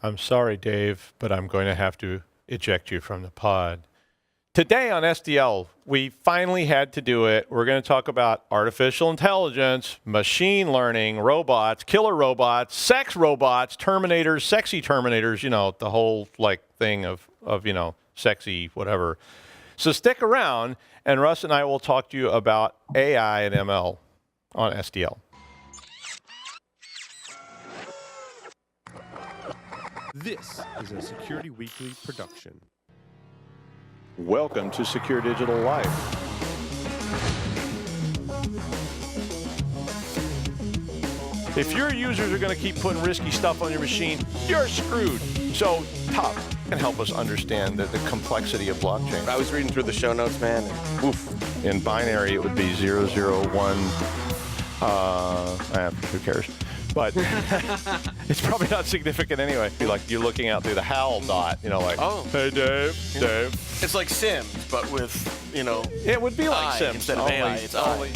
I'm sorry, Dave, but I'm going to have to eject you from the pod. Today on SDL, we finally had to do it. We're going to talk about artificial intelligence, machine learning, robots, killer robots, sex robots, Terminators, sexy Terminators, you know, the whole thing of sexy whatever. So stick around, and Russ and I will talk to you about AI and ML on SDL. This is a Security Weekly production. Welcome to Secure Digital Life. If your users are going to keep putting risky stuff on your machine, you're screwed. So Top can help us understand the complexity of blockchain. I was reading through the show notes, man. Oof. In binary, it would be 001. Who cares? But it's probably not significant anyway. Be like you're looking out through the HAL dot, hey Dave. It's like Sims, but with, It would be like Sims. Instead of AI, it's only.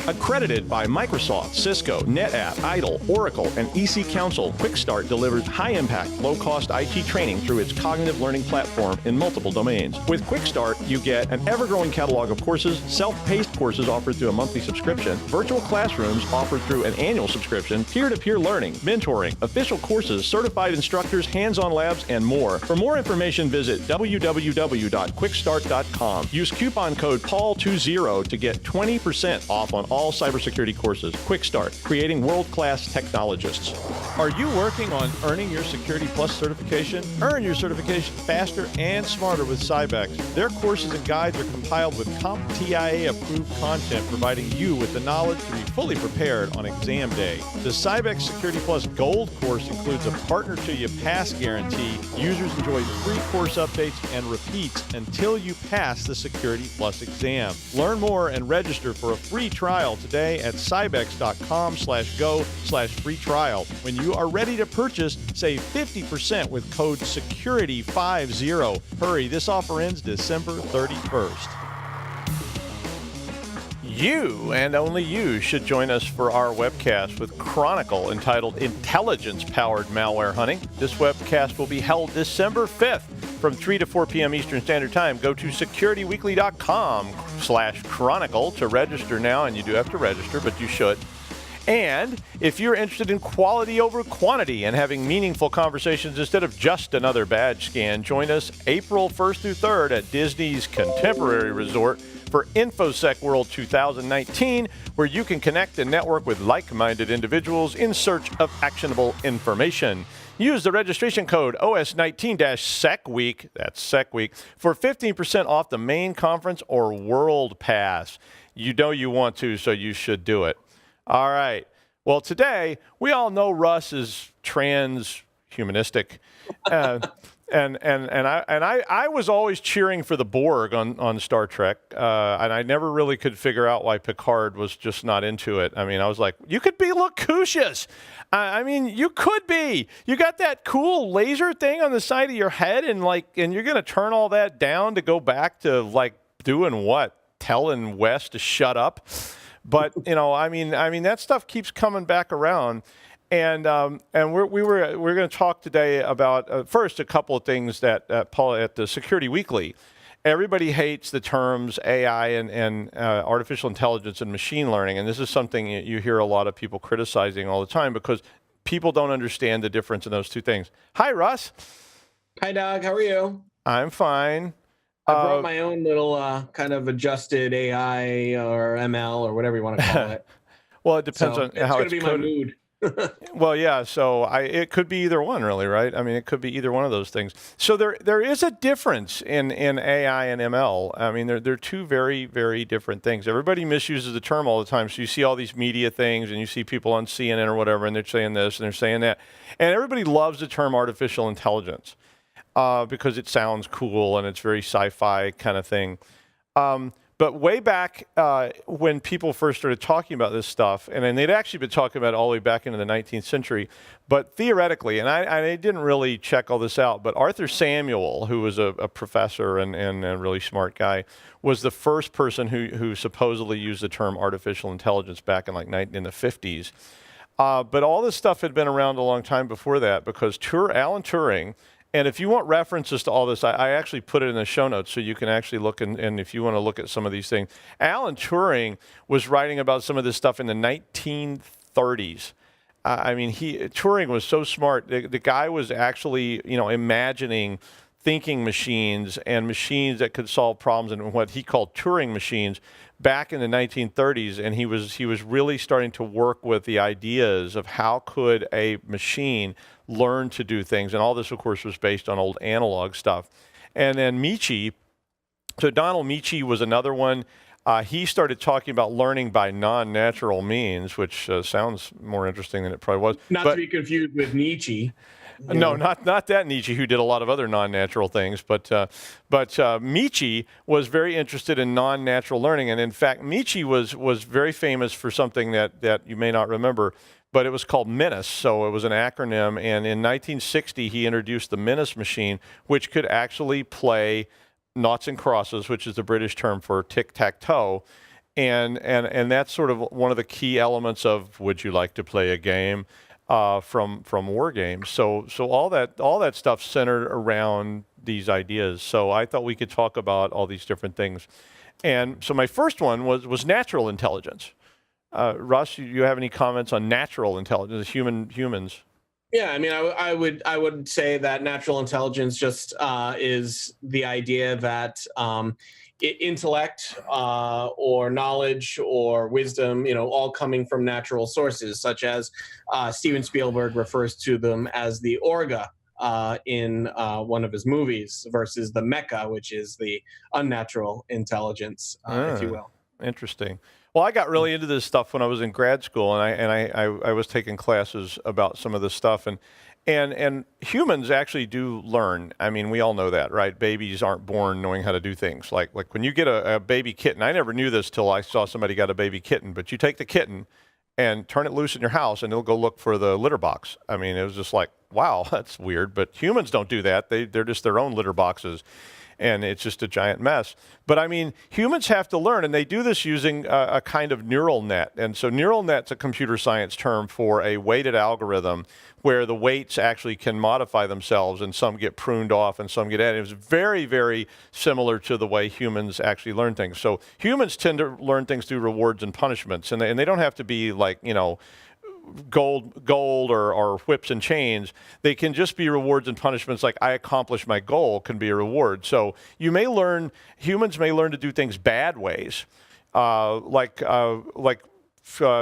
Accredited by Microsoft, Cisco, NetApp, IDLE, Oracle, and EC Council, QuickStart delivers high-impact, low-cost IT training through its cognitive learning platform in multiple domains. With QuickStart, you get an ever-growing catalog of courses, self-paced courses offered through a monthly subscription, virtual classrooms offered through an annual subscription, peer-to-peer learning, mentoring, official courses, certified instructors, hands-on labs, and more. For more information, visit www.quickstart.com. Use coupon code PAUL20 to get 20% off on all cybersecurity courses. Quick Start, creating world-class technologists. Are you working on earning your Security Plus certification? Earn your certification faster and smarter with Cybex. Their courses and guides are compiled with CompTIA-approved content, providing you with the knowledge to be fully prepared on exam day. The Cybex Security Plus Gold course includes a partner-to-you-pass guarantee. Users enjoy free course updates and repeats until you pass the Security Plus exam. Learn more and register for a free trial today at cybex.com/go/free trial. When you are ready to purchase, save 50% with code SECURITY50. Hurry, this offer ends December 31st. You, and only you, should join us for our webcast with Chronicle entitled Intelligence-Powered Malware Hunting. This webcast will be held December 5th from 3 to 4 p.m. Eastern Standard Time. Go to securityweekly.com/chronicle to register now, and you do have to register, but you should. And if you're interested in quality over quantity and having meaningful conversations instead of just another badge scan, join us April 1st through 3rd at Disney's Contemporary Resort for InfoSec World 2019, where you can connect and network with like-minded individuals in search of actionable information. Use the registration code OS19-SECWEEK, that's SECWEEK, for 15% off the main conference or World Pass. You know you want to, so you should do it. All right. Well, today, we all know Russ is transhumanistic. And I was always cheering for the Borg on Star Trek, and I never really could figure out why Picard was just not into it. I mean, I was like, you could be Locucius. I mean, you could be. You got that cool laser thing on the side of your head, and you're gonna turn all that down to go back to doing what? Telling Wes to shut up. But I mean that stuff keeps coming back around. And we're going to talk today about first a couple of things that Paul at the Security Weekly. Everybody hates the terms AI and artificial intelligence and machine learning, and this is something you hear a lot of people criticizing all the time because people don't understand the difference in those two things. Hi, Russ. Hi, Doug. How are you? I'm fine. I brought my own little kind of adjusted AI or ML or whatever you want to call it. Well, it depends on how it's going to be coded. my mood. Well, yeah, so it could be either one, really, right? I mean, it could be either one of those things. So there is a difference in AI and ML. I mean, they're two very, very different things. Everybody misuses the term all the time. So you see all these media things, and you see people on CNN or whatever, and they're saying this and they're saying that. And everybody loves the term artificial intelligence because it sounds cool and it's very sci-fi kind of thing. But way back when people first started talking about this stuff, and then they'd actually been talking about it all the way back into the 19th century, but theoretically, and I didn't really check all this out, but Arthur Samuel, who was a professor and a really smart guy, was the first person who supposedly used the term artificial intelligence back in in the 50s. But all this stuff had been around a long time before that, because Alan Turing. And if you want references to all this, I actually put it in the show notes so you can actually look, and if you want to look at some of these things. Alan Turing was writing about some of this stuff in the 1930s. Turing was so smart. The guy was actually, imagining thinking machines and machines that could solve problems, and what he called Turing machines back in the 1930s. And he was really starting to work with the ideas of how could a machine learn to do things. And all this, of course, was based on old analog stuff. And then Donald Michie was another one. He started talking about learning by non-natural means, which sounds more interesting than it probably was. Not to be confused with Nietzsche. No, not that Nietzsche, who did a lot of other non-natural things, but Michie was very interested in non-natural learning. And in fact, Michie was very famous for something that you may not remember, but it was called MINUS. So it was an acronym. And in 1960, he introduced the MINUS machine, which could actually play noughts and crosses, which is the British term for tic-tac-toe. And that's sort of one of the key elements of, would you like to play a game? From war games. So all that stuff centered around these ideas. So I thought we could talk about all these different things. And so my first one was natural intelligence. Russ, you have any comments on natural intelligence, humans? Yeah, I mean, I would say that natural intelligence just is the idea that intellect or knowledge or wisdom, all coming from natural sources, such as Steven Spielberg refers to them as the Orga in one of his movies, versus the Mecha, which is the unnatural intelligence, if you will. Interesting. Well, I got really into this stuff when I was in grad school, and I was taking classes about some of this stuff, and humans actually do learn. I mean, we all know that, right? Babies aren't born knowing how to do things. Like when you get a baby kitten, I never knew this till I saw somebody got a baby kitten, but you take the kitten and turn it loose in your house, and it'll go look for the litter box. I mean, it was just like, wow, that's weird. But humans don't do that. They're just their own litter boxes. And it's just a giant mess. But I mean, humans have to learn, and they do this using a kind of neural net. And so neural net's a computer science term for a weighted algorithm where the weights actually can modify themselves, and some get pruned off and some get added. It's very, very similar to the way humans actually learn things. So humans tend to learn things through rewards and punishments, and they don't have to be like, gold or whips and chains. They can just be rewards and punishments. Like, I accomplished my goal can be a reward. So humans may learn to do things bad ways, like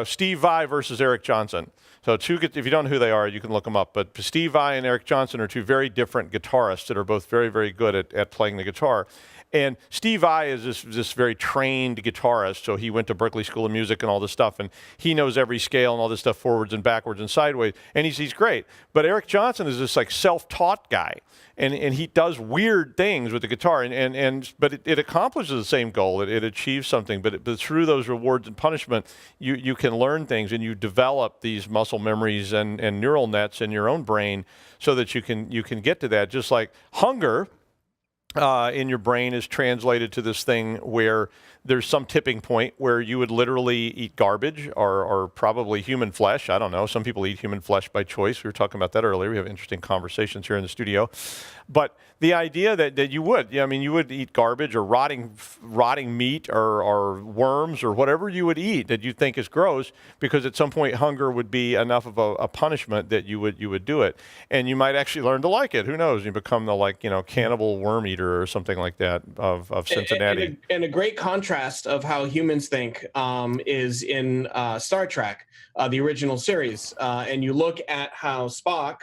Steve Vai versus Eric Johnson. So if you don't know who they are, you can look them up. But Steve Vai and Eric Johnson are two very different guitarists that are both very, very good at playing the guitar. And Steve Vai is this very trained guitarist, so he went to Berklee School of Music and all this stuff, and he knows every scale and all this stuff forwards and backwards and sideways, and he's great. But Eric Johnson is this like self-taught guy, and he does weird things with the guitar, but it accomplishes the same goal. It achieves something, but through those rewards and punishment, you can learn things, and you develop these muscle memories and neural nets in your own brain so that you can get to that. Just like hunger in your brain is translated to this thing where there's some tipping point where you would literally eat garbage or probably human flesh. I don't know. Some people eat human flesh by choice. We were talking about that earlier. We have interesting conversations here in the studio. But the idea that you would eat garbage or rotting meat or worms or whatever you would eat that you think is gross, because at some point hunger would be enough of a punishment that you would do it. And you might actually learn to like it. Who knows? You become the cannibal worm eater or something like that of Cincinnati. And a great contrast of how humans think is in Star Trek, the original series. And you look at how Spock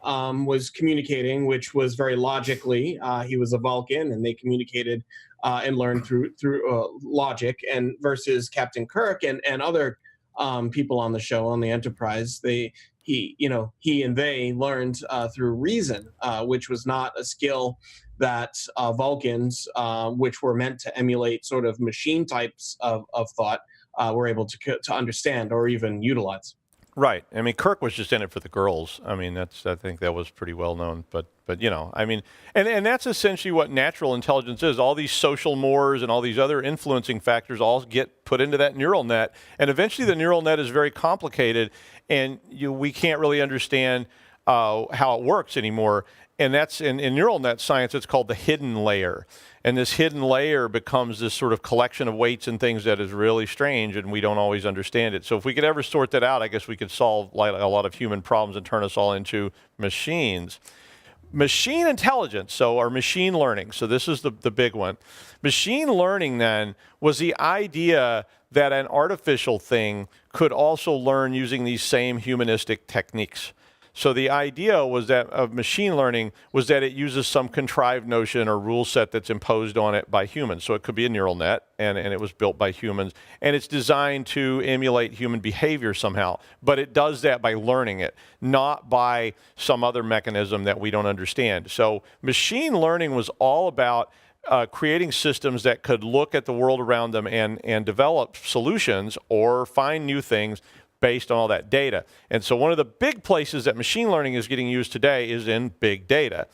was communicating, which was very logically. He was a Vulcan, and they communicated and learned through logic. And versus Captain Kirk and other people on the show, on the Enterprise, they he and they learned through reason, which was not a skill that Vulcans, which were meant to emulate sort of machine types of thought, were able to understand or even utilize. Right. I mean, Kirk was just in it for the girls. I mean, I think that was pretty well known. But I mean, and that's essentially what natural intelligence is. All these social mores and all these other influencing factors all get put into that neural net, and eventually the neural net is very complicated, and we can't really understand how it works anymore. And that's in neural net science, it's called the hidden layer. And this hidden layer becomes this sort of collection of weights and things that is really strange, and we don't always understand it. So if we could ever sort that out, I guess we could solve like a lot of human problems and turn us all into machines. Machine intelligence, or machine learning. So this is the big one. Machine learning then was the idea that an artificial thing could also learn using these same humanistic techniques. So the idea was that of machine learning was that it uses some contrived notion or rule set that's imposed on it by humans. So it could be a neural net, and it was built by humans, and it's designed to emulate human behavior somehow. But it does that by learning it, not by some other mechanism that we don't understand. So machine learning was all about creating systems that could look at the world around them and develop solutions or find new things based on all that data. And so one of the big places that machine learning is getting used today is in big data.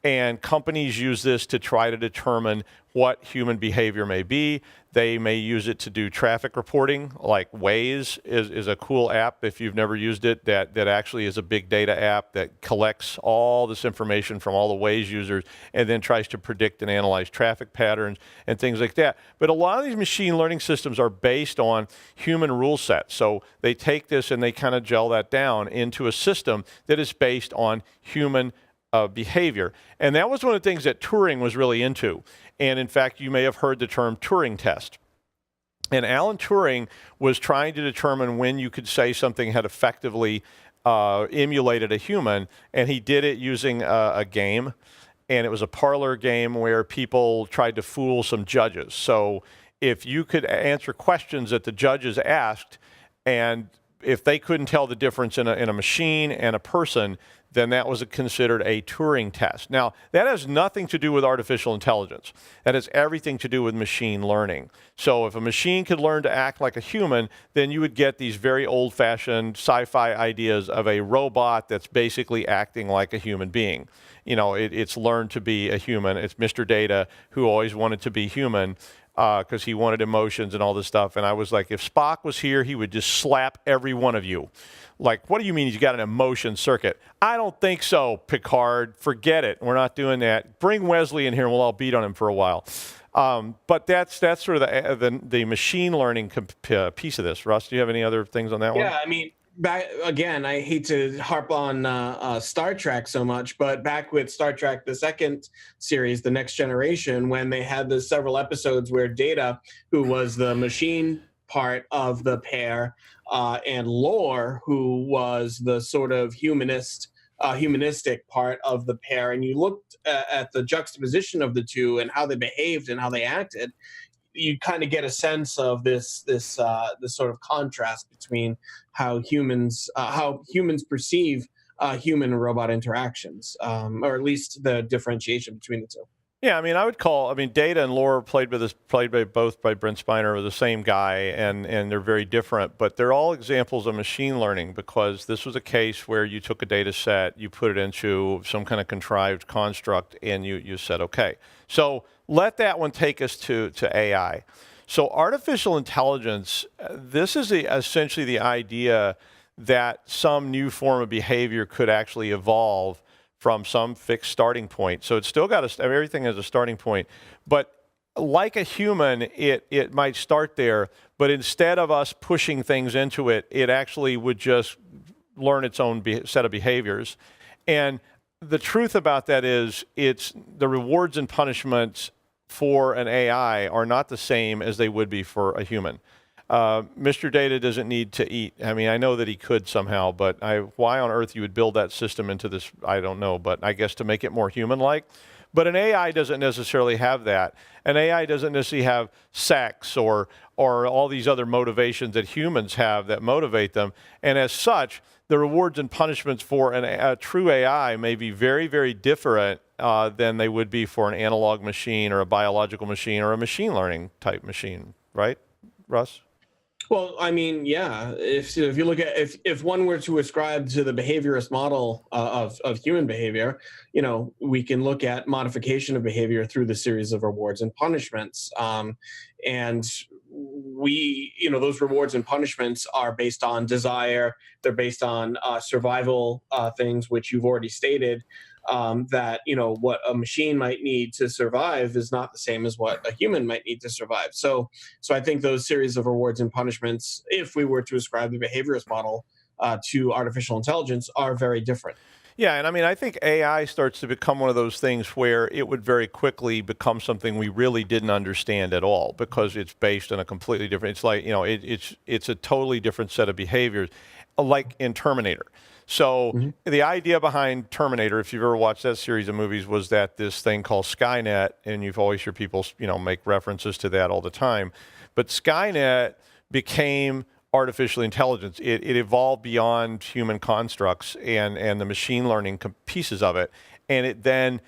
And companies use this to try to determine what human behavior may be. They may use it to do traffic reporting, like Waze is a cool app, if you've never used it, that actually is a big data app that collects all this information from all the Waze users and then tries to predict and analyze traffic patterns and things like that. But a lot of these machine learning systems are based on human rule sets. So they take this and they kind of gel that down into a system that is based on human behavior. And that was one of the things that Turing was really into. And in fact, you may have heard the term Turing test. And Alan Turing was trying to determine when you could say something had effectively emulated a human, and he did it using a game. And it was a parlor game where people tried to fool some judges. So if you could answer questions that the judges asked, and if they couldn't tell the difference in a machine and a person, then that was considered a Turing test. Now, that has nothing to do with artificial intelligence. That has everything to do with machine learning. So if a machine could learn to act like a human, then you would get these very old-fashioned sci-fi ideas of a robot that's basically acting like a human being. It's learned to be a human. It's Mr. Data, who always wanted to be human, because he wanted emotions and all this stuff. And I was like, if Spock was here, he would just slap every one of you. Like, what do you mean he's got an emotion circuit? I don't think so, Picard. Forget it. We're not doing that. Bring Wesley in here and we'll all beat on him for a while. But that's sort of the machine learning piece of this. Russ, do you have any other things on that one? Yeah, I mean, back again, I hate to harp on Star Trek so much, but back with Star Trek, the second series, The Next Generation, when they had the several episodes where Data, who was the machine part of the pair, and Lore, who was the sort of humanistic part of the pair, and you looked at the juxtaposition of the two and how they behaved and how they acted, you kind of get a sense of this sort of contrast between how humans perceive human and robot interactions, or at least the differentiation between the two. Yeah, I mean, Data and Lore played by both by Brent Spiner, the same guy, and they're very different, but they're all examples of machine learning, because this was a case where you took a data set, you put it into some kind of contrived construct, and you said, okay. So let that one take us to AI. So artificial intelligence, this is essentially the idea that some new form of behavior could actually evolve from some fixed starting point. So it's still got everything has a starting point, but like a human, it might start there, but instead of us pushing things into it, it actually would just learn its own set of behaviors. And the truth about that is it's the rewards and punishments for an AI are not the same as they would be for a human. Mr. Data doesn't need to eat. I mean, I know that he could somehow, but why on earth you would build that system into this, I don't know, but I guess to make it more human-like. But an AI doesn't necessarily have that. An AI doesn't necessarily have sex or all these other motivations that humans have that motivate them. And as such, the rewards and punishments for a true AI may be very, very different than they would be for an analog machine or a biological machine or a machine learning type machine, right, Russ? Well, I mean, yeah. If you look at if one were to ascribe to the behaviorist model of human behavior, we can look at modification of behavior through the series of rewards and punishments, and those rewards and punishments are based on desire. They're based on survival things, which you've already stated. That what a machine might need to survive is not the same as what a human might need to survive. So I think those series of rewards and punishments, if we were to ascribe the behaviorist model to artificial intelligence, are very different. Yeah, and I mean, I think AI starts to become one of those things where it would very quickly become something we really didn't understand at all because it's based on a completely different. It's like it's a totally different set of behaviors, like in Terminator. So the idea behind Terminator, if you've ever watched that series of movies, was that this thing called Skynet, and you've always heard people, make references to that all the time. But Skynet became artificial intelligence. It evolved beyond human constructs and the machine learning pieces of it, and it then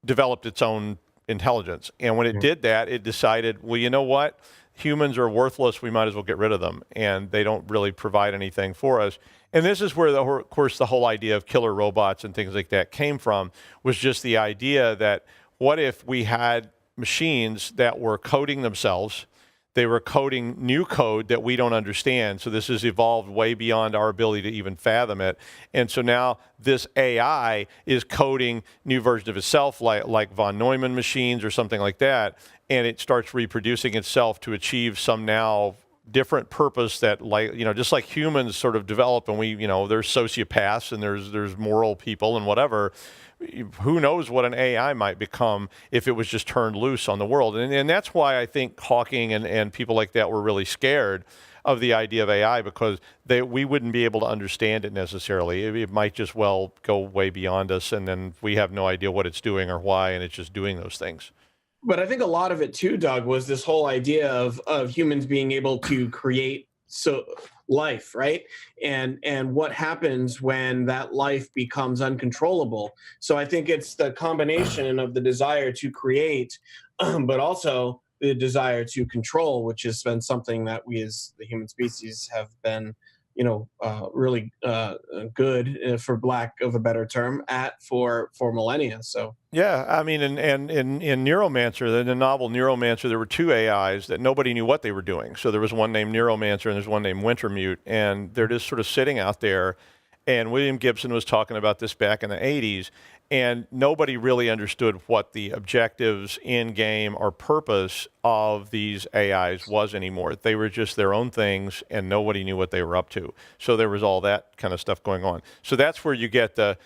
developed its own intelligence. And when it did that, it decided, well, you know what? Humans are worthless. We might as well get rid of them, and they don't really provide anything for us. And this is where, of course, the whole idea of killer robots and things like that came from, was just the idea that what if we had machines that were coding themselves, they were coding new code that we don't understand. So this has evolved way beyond our ability to even fathom it. And so now this AI is coding new versions of itself, like von Neumann machines or something like that, and it starts reproducing itself to achieve some now different purpose that, just like humans sort of develop, and there's sociopaths and there's moral people and whatever. Who knows what an AI might become if it was just turned loose on the world. And that's why I think Hawking and people like that were really scared of the idea of AI, because we wouldn't be able to understand it necessarily. It might just well go way beyond us, and then we have no idea what it's doing or why, and it's just doing those things. But I think a lot of it too, Doug, was this whole idea of humans being able to create life, right? And what happens when that life becomes uncontrollable. So I think it's the combination of the desire to create, but also the desire to control, which has been something that we as the human species have been, really good, for lack of a better term, for millennia. So. Yeah, I mean, and in Neuromancer, in the novel Neuromancer, there were two AIs that nobody knew what they were doing. So there was one named Neuromancer and there's one named Wintermute, and they're just sort of sitting out there. And William Gibson was talking about this back in the 80s, and nobody really understood what the objectives in game or purpose of these AIs was anymore. They were just their own things, and nobody knew what they were up to. So there was all that kind of stuff going on. So that's where you get the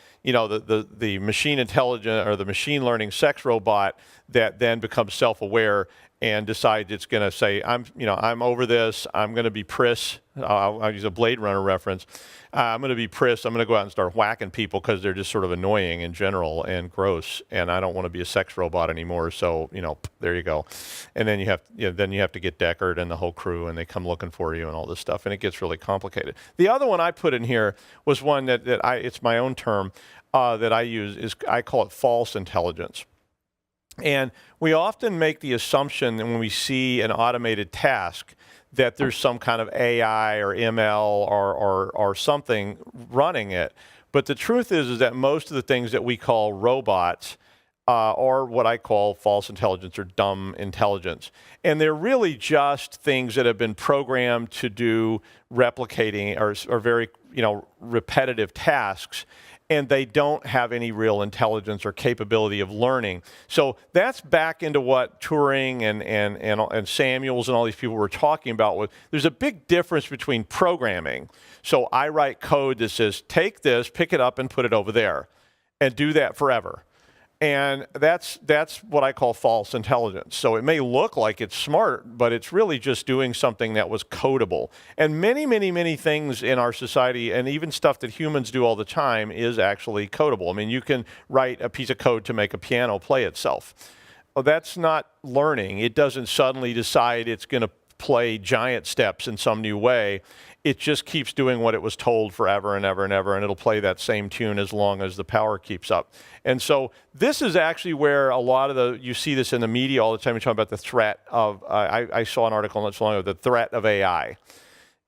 machine intelligence or the machine learning sex robot that then becomes self-aware and decides it's going to say, I'm over this. I'm going to be Pris. I'll use a Blade Runner reference. I'm going to be Pris. I'm going to go out and start whacking people because they're just sort of annoying in general and gross, and I don't want to be a sex robot anymore. So there you go. And then you have to get Deckard and the whole crew, and they come looking for you and all this stuff, and it gets really complicated. The other one I put in here was one that it's my own term that I use. I call it false intelligence. And we often make the assumption that when we see an automated task that there's some kind of AI or ML or something running it. But the truth is that most of the things that we call robots are what I call false intelligence or dumb intelligence. And they're really just things that have been programmed to do replicating or very repetitive tasks, and they don't have any real intelligence or capability of learning. So that's back into what Turing and Samuels and all these people were talking about. There's a big difference between programming. So I write code that says, take this, pick it up, and put it over there, and do that forever. And that's what I call false intelligence. So it may look like it's smart, but it's really just doing something that was codable. And many, many, many things in our society, and even stuff that humans do all the time, is actually codable. I mean, you can write a piece of code to make a piano play itself. Well, that's not learning. It doesn't suddenly decide it's going to play giant steps in some new way. It just keeps doing what it was told forever and ever and ever, and it'll play that same tune as long as the power keeps up. And so this is actually where a lot of you see this in the media all the time. You're talking about the threat of, I saw an article not so long ago, the threat of AI.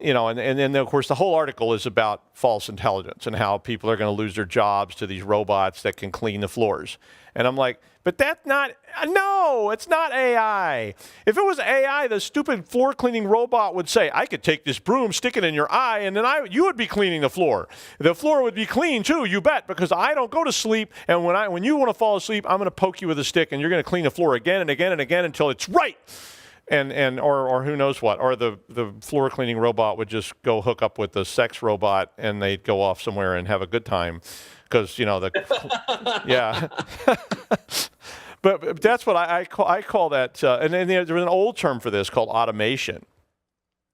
And then, of course, the whole article is about false intelligence and how people are going to lose their jobs to these robots that can clean the floors. And I'm like, but that's not, no, it's not AI. If it was AI, the stupid floor cleaning robot would say, I could take this broom, stick it in your eye, and then you would be cleaning the floor. The floor would be clean too, you bet, because I don't go to sleep, and when you want to fall asleep, I'm going to poke you with a stick, and you're going to clean the floor again and again and again until it's right. Or who knows what, or the floor cleaning robot would just go hook up with the sex robot, and they'd go off somewhere and have a good time, because yeah. But that's what I call that. And then there was an old term for this called automation.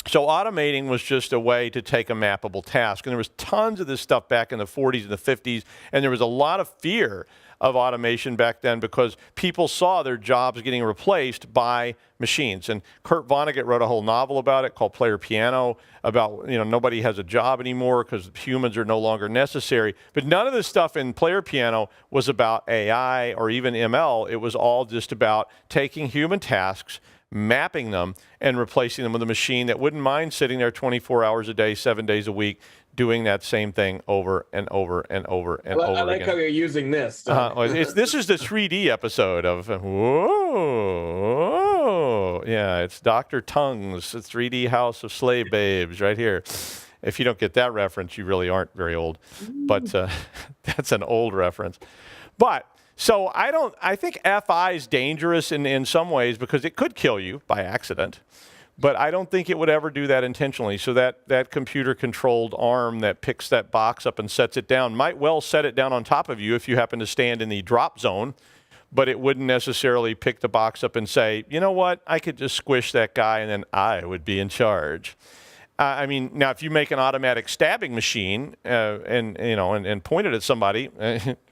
So automating was just a way to take a mappable task, and there was tons of this stuff back in the 40s and the 50s, and there was a lot of fear of automation back then because people saw their jobs getting replaced by machines. And Kurt Vonnegut wrote a whole novel about it called Player Piano, about, nobody has a job anymore because humans are no longer necessary. But none of this stuff in Player Piano was about AI or even ML. It was all just about taking human tasks, mapping them, and replacing them with a machine that wouldn't mind sitting there 24 hours a day, 7 days a week, doing that same thing over and over and over and over again. I like how you're using this. This is the 3D episode of, whoa, yeah, it's Dr. Tongue's 3D House of Slave Babes right here. If you don't get that reference, you really aren't very old. But that's an old reference. But so I think FI is dangerous in some ways because it could kill you by accident. But I don't think it would ever do that intentionally. So that computer-controlled arm that picks that box up and sets it down might well set it down on top of you if you happen to stand in the drop zone, but it wouldn't necessarily pick the box up and say, you know what, I could just squish that guy and then I would be in charge. Now, if you make an automatic stabbing machine and point it at somebody,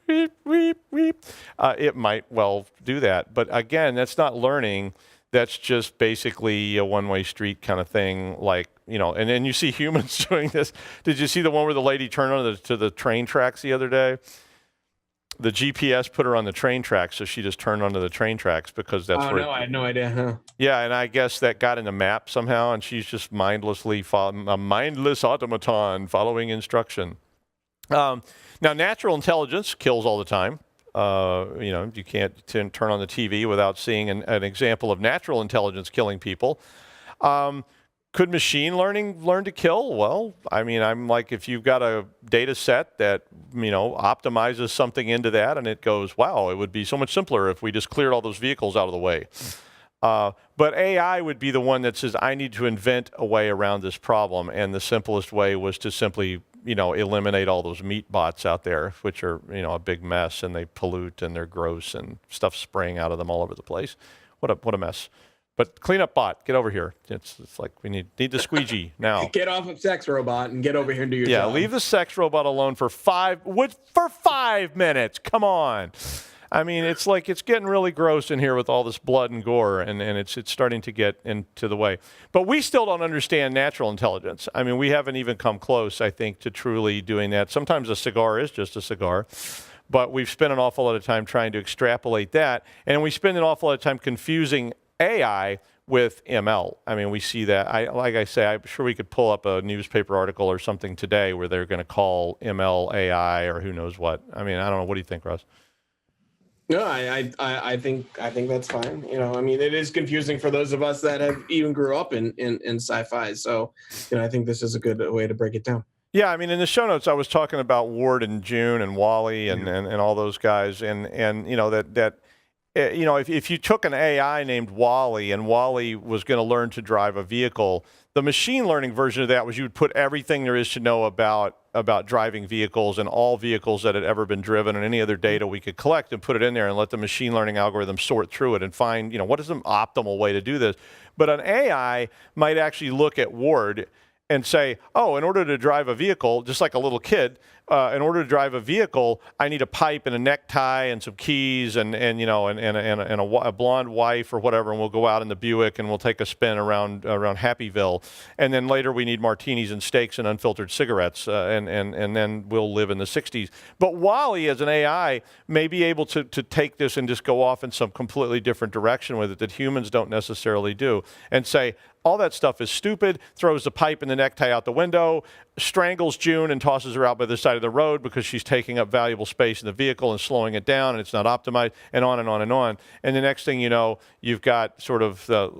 weep, weep, weep, it might well do that. But again, that's not learning. That's just basically a one-way street kind of thing, and then you see humans doing this. Did you see the one where the lady turned to the train tracks the other day? The GPS put her on the train tracks, so she just turned onto the train tracks because that's where... Oh, no, I had no idea, huh? Yeah, and I guess that got in the map somehow, and she's just mindlessly a mindless automaton following instruction. Now, natural intelligence kills all the time. You can't turn on the TV without seeing an example of natural intelligence killing people. Could machine learning learn to kill? Well, I'm like, if you've got a data set that, optimizes something into that and it goes, wow, it would be so much simpler if we just cleared all those vehicles out of the way. But AI would be the one that says, I need to invent a way around this problem. And the simplest way was to simply eliminate all those meat bots out there, which are, a big mess, and they pollute and they're gross and stuff spraying out of them all over the place. What a mess. But cleanup bot, get over here. It's like we need the squeegee now. Get off of sex robot and get over here and do your job. Yeah, leave the sex robot alone for 5 minutes. Come on. It's like it's getting really gross in here with all this blood and gore, and it's starting to get into the way. But we still don't understand natural intelligence. We haven't even come close, I think, to truly doing that. Sometimes a cigar is just a cigar, but we've spent an awful lot of time trying to extrapolate that, and we spend an awful lot of time confusing AI with ML. We see that. Like I say, I'm sure we could pull up a newspaper article or something today where they're going to call ML AI or who knows what. I don't know. What do you think, Russ? No, I think that's fine. It is confusing for those of us that have even grew up in sci-fi. So, I think this is a good way to break it down. Yeah, in the show notes, I was talking about Ward and June and Wally and all those guys, and that if you took an AI named Wally and Wally was going to learn to drive a vehicle, the machine learning version of that was you would put everything there is to know about driving vehicles and all vehicles that had ever been driven and any other data we could collect and put it in there and let the machine learning algorithm sort through it and find, what is the optimal way to do this. But an AI might actually look at Ward and say, oh, in order to drive a vehicle, just like a little kid, in order to drive a vehicle, I need a pipe and a necktie and some keys and a blonde wife or whatever, and we'll go out in the Buick and we'll take a spin around Happyville, and then later we need martinis and steaks and unfiltered cigarettes, and then we'll live in the 60s. But Wally, as an AI, may be able to take this and just go off in some completely different direction with it that humans don't necessarily do, and say, all that stuff is stupid, throws the pipe and the necktie out the window, strangles June and tosses her out by the side of the road because she's taking up valuable space in the vehicle and slowing it down and it's not optimized, and on and on and on. And the next thing you know, you've got sort of the,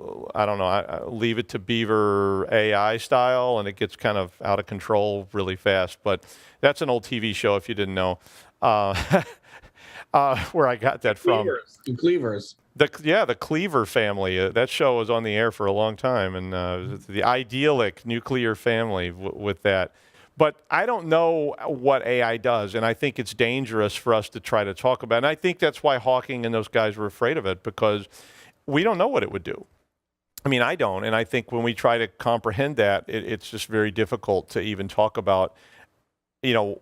Leave It to Beaver AI style, and it gets kind of out of control really fast. But that's an old TV show if you didn't know where I got that from. Cleavers. The Cleaver family. That show was on the air for a long time, and the idyllic nuclear family with that. But I don't know what AI does, and I think it's dangerous for us to try to talk about it. And I think that's why Hawking and those guys were afraid of it, because we don't know what it would do. I mean, I don't, and I think when we try to comprehend that, it's just very difficult to even talk about,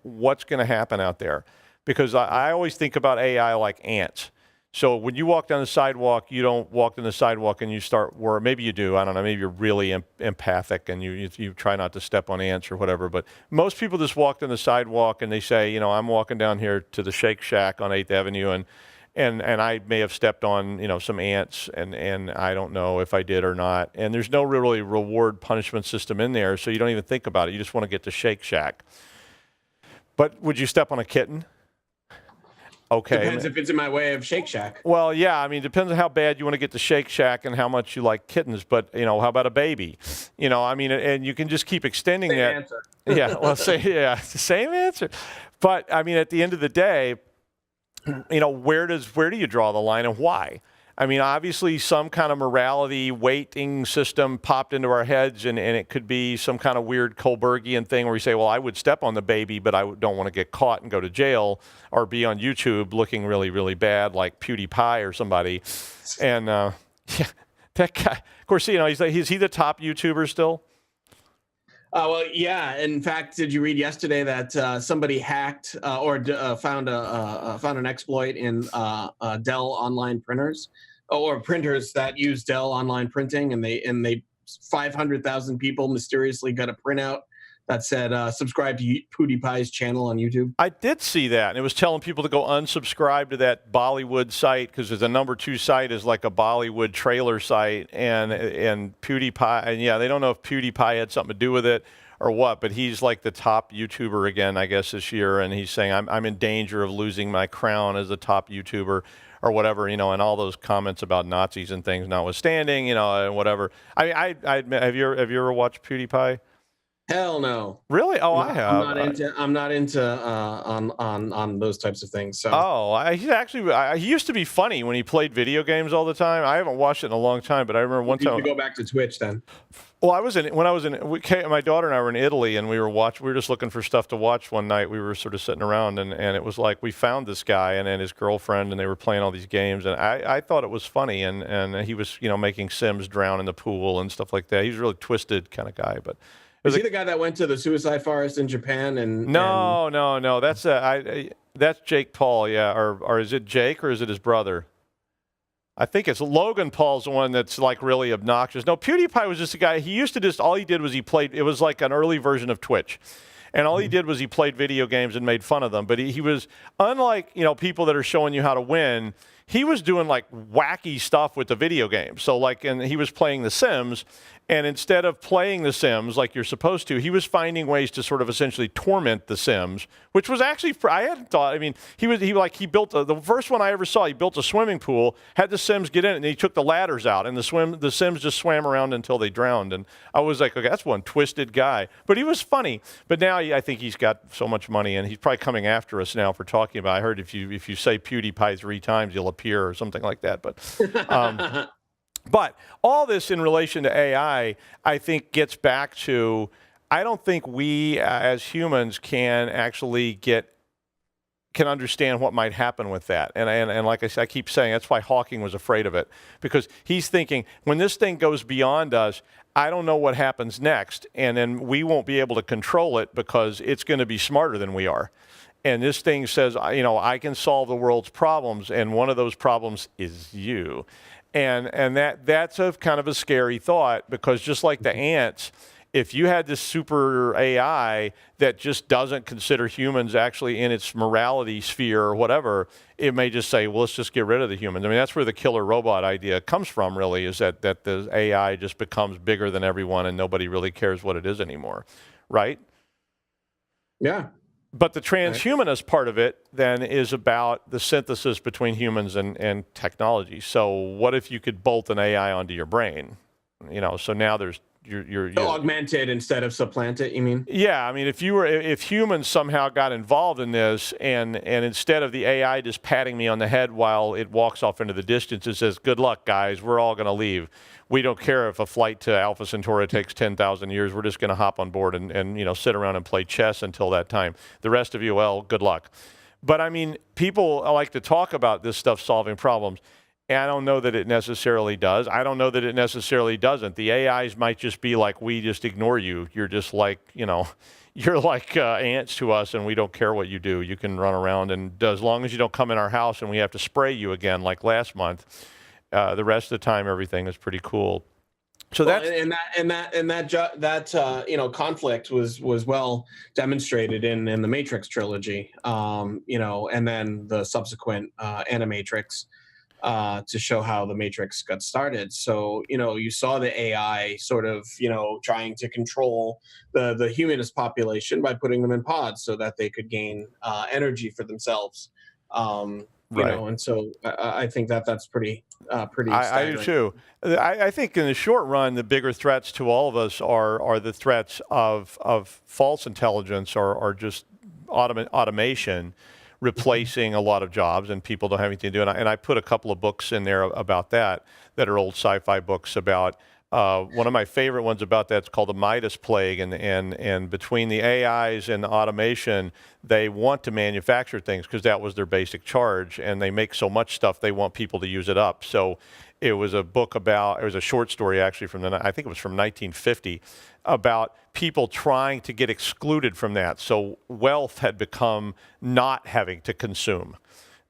what's going to happen out there. Because I always think about AI like ants. So when you walk down the sidewalk, you don't walk down the sidewalk and you start worrying. Maybe you do. I don't know. Maybe you're really empathic and you try not to step on ants or whatever. But most people just walk down the sidewalk and they say, I'm walking down here to the Shake Shack on 8th Avenue and I may have stepped on, some ants and I don't know if I did or not. And there's no really reward punishment system in there, so you don't even think about it. You just want to get to Shake Shack. But would you step on a kitten? Okay. Depends if it's in my way of Shake Shack. Well, yeah. I mean, depends on how bad you want to get to Shake Shack and how much you like kittens. But, how about a baby? And you can just keep extending Same that. Answer. Yeah. Well, it's the same answer. But, I mean, at the end of the day, where do you draw the line and why? I mean, obviously some kind of morality weighting system popped into our heads, and it could be some kind of weird Kohlbergian thing where you say, well, I would step on the baby, but I don't want to get caught and go to jail or be on YouTube looking really, really bad like PewDiePie or somebody. And that guy, of course, is he the top YouTuber still? Well, yeah. In fact, did you read yesterday that somebody hacked or found an exploit in Dell online printers or printers that use Dell online printing, and they 500,000 people mysteriously got a printout that said subscribe to PewDiePie's channel on YouTube? I did see that, and it was telling people to go unsubscribe to that Bollywood site because the number 2 site is like a Bollywood trailer site, and PewDiePie, and yeah, they don't know if PewDiePie had something to do with it or what, but he's like the top YouTuber again, I guess, this year, and he's saying I'm in danger of losing my crown as the top YouTuber or whatever, and all those comments about Nazis and things notwithstanding, and whatever. I have you ever watched PewDiePie? Hell no. Really? Oh, I have. I'm not into on those types of things. So. He's actually he used to be funny when he played video games all the time. I haven't watched it in a long time, but I remember one time. You go back to Twitch then. Well, my daughter and I were in Italy, and we were just looking for stuff to watch one night. We were sort of sitting around, and it was like we found this guy and his girlfriend, and they were playing all these games, and I thought it was funny, and he was making Sims drown in the pool and stuff like that. He's a really twisted kind of guy, but. Is he the guy that went to the suicide forest in Japan? No. That's Jake Paul, yeah. Or is it Jake or is it his brother? I think it's Logan Paul's the one that's like really obnoxious. No, PewDiePie was just a guy. He used to all he did was he played. It was like an early version of Twitch. And all he did was he played video games and made fun of them. But he was, unlike, people that are showing you how to win, he was doing like wacky stuff with the video game. So and he was playing The Sims, and instead of playing The Sims like you're supposed to, he was finding ways to sort of essentially torment The Sims, which was actually, I hadn't thought, I mean, he built, the first one I ever saw, he built a swimming pool, had the Sims get in it, and he took the ladders out, and the Sims just swam around until they drowned. And I was like, okay, that's one twisted guy. But he was funny. But now I think he's got so much money, and he's probably coming after us now for talking about, I heard if you say PewDiePie 3 times, you'll peer or something like that. But all this in relation to AI, I think gets back to, I don't think we as humans can actually can understand what might happen with that. And like I said, I keep saying, that's why Hawking was afraid of it, because he's thinking, when this thing goes beyond us, I don't know what happens next, and then we won't be able to control it because it's going to be smarter than we are. And this thing says, I can solve the world's problems, and one of those problems is you. And that's a kind of a scary thought, because just like the ants, if you had this super AI that just doesn't consider humans actually in its morality sphere or whatever, it may just say, well, let's just get rid of the humans. I mean, that's where the killer robot idea comes from, really, is that the AI just becomes bigger than everyone and nobody really cares what it is anymore, right? Yeah. But the transhumanist part of it then is about the synthesis between humans and technology. So what if you could bolt an AI onto your brain? So now there's you're augment it instead of supplant it, you mean? Yeah, I mean, if humans somehow got involved in this, and instead of the AI just patting me on the head while it walks off into the distance, it says, "Good luck, guys. We're all going to leave. We don't care if a flight to Alpha Centauri takes 10,000 years. We're just going to hop on board and sit around and play chess until that time. The rest of you, well, good luck." But I mean, people like to talk about this stuff solving problems. And I don't know that it necessarily does. I don't know that it necessarily doesn't. The AIs might just be like, we just ignore you. You're just like, you're like ants to us, and we don't care what you do. You can run around, and as long as you don't come in our house and we have to spray you again like last month, the rest of the time everything is pretty cool. So that's that conflict was well demonstrated in the Matrix trilogy, and then the subsequent Animatrix. To show how the Matrix got started. So, you saw the AI sort of, trying to control the humanist population by putting them in pods so that they could gain energy for themselves. And so I think that's pretty I do too. I think in the short run, the bigger threats to all of us are the threats of false intelligence or just automation replacing a lot of jobs, and people don't have anything to do. And I put a couple of books in there about that are old sci-fi books about. One of my favorite ones about that's called the Midas Plague, and between the AIs and the automation, they want to manufacture things because that was their basic charge, and they make so much stuff they want people to use it up. So it was a short story actually I think it was from 1950, about people trying to get excluded from that. So wealth had become not having to consume.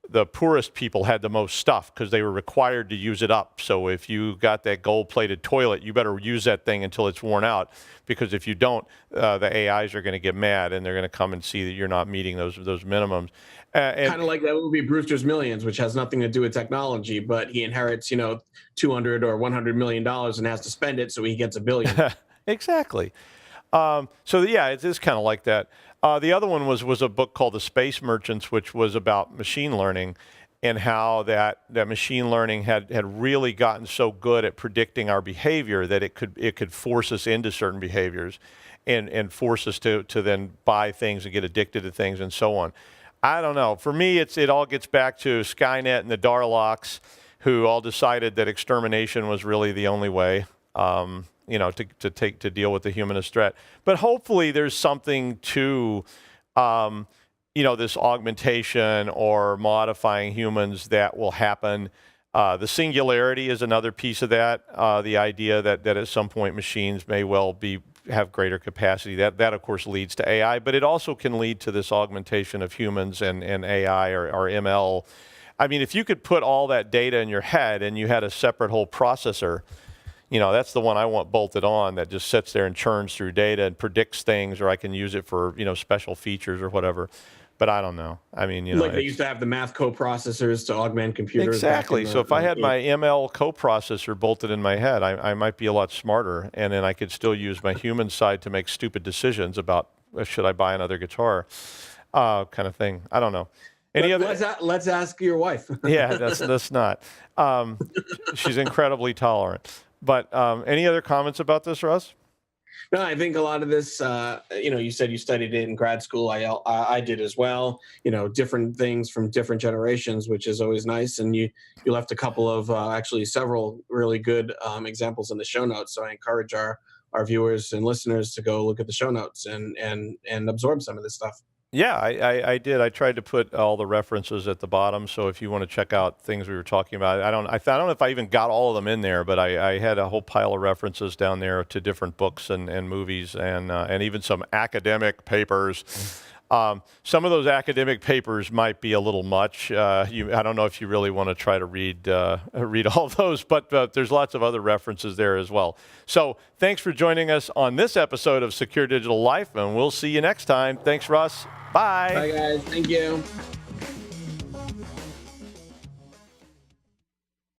The poorest people had the most stuff because they were required to use it up. So if you got that gold-plated toilet, you better use that thing until it's worn out, because if you don't, the AIs are going to get mad, and they're going to come and see that you're not meeting those minimums. Kind of like that movie Brewster's Millions, which has nothing to do with technology, but he inherits, $200 or $100 million and has to spend it, so he gets $1 billion. Exactly. It is kind of like that. The other one was a book called The Space Merchants, which was about machine learning, and how that machine learning had really gotten so good at predicting our behavior that it could force us into certain behaviors and force us to then buy things and get addicted to things and so on. I don't know. For me, it all gets back to Skynet and the Darlocks, who all decided that extermination was really the only way. To deal with the humanist threat. But hopefully there's something to, this augmentation or modifying humans that will happen. The singularity is another piece of that. The idea that at some point machines may well have greater capacity. That of course leads to AI, but it also can lead to this augmentation of humans and AI or ML. I mean, if you could put all that data in your head and you had a separate whole processor, that's the one I want bolted on, that just sits there and churns through data and predicts things, or I can use it for, special features or whatever. But I don't know. I mean, like they used to have the math coprocessors to augment computers. Exactly. So if I had my ML coprocessor bolted in my head, I might be a lot smarter, and then I could still use my human side to make stupid decisions about should I buy another guitar, kind of thing. I don't know. Let's ask your wife. Yeah, that's not. She's incredibly tolerant. But any other comments about this, Russ? No, I think a lot of this, you said you studied it in grad school. I did as well. Different things from different generations, which is always nice. And you left a couple of actually several really good examples in the show notes. So I encourage our viewers and listeners to go look at the show notes and absorb some of this stuff. Yeah, I did. I tried to put all the references at the bottom, so if you want to check out things we were talking about, I don't know if I even got all of them in there, but I had a whole pile of references down there to different books and movies and even some academic papers. Some of those academic papers might be a little much. I don't know if you really want to try to read all those, but there's lots of other references there as well. So thanks for joining us on this episode of Secure Digital Life, and we'll see you next time. Thanks, Russ. Bye. Bye, guys. Thank you.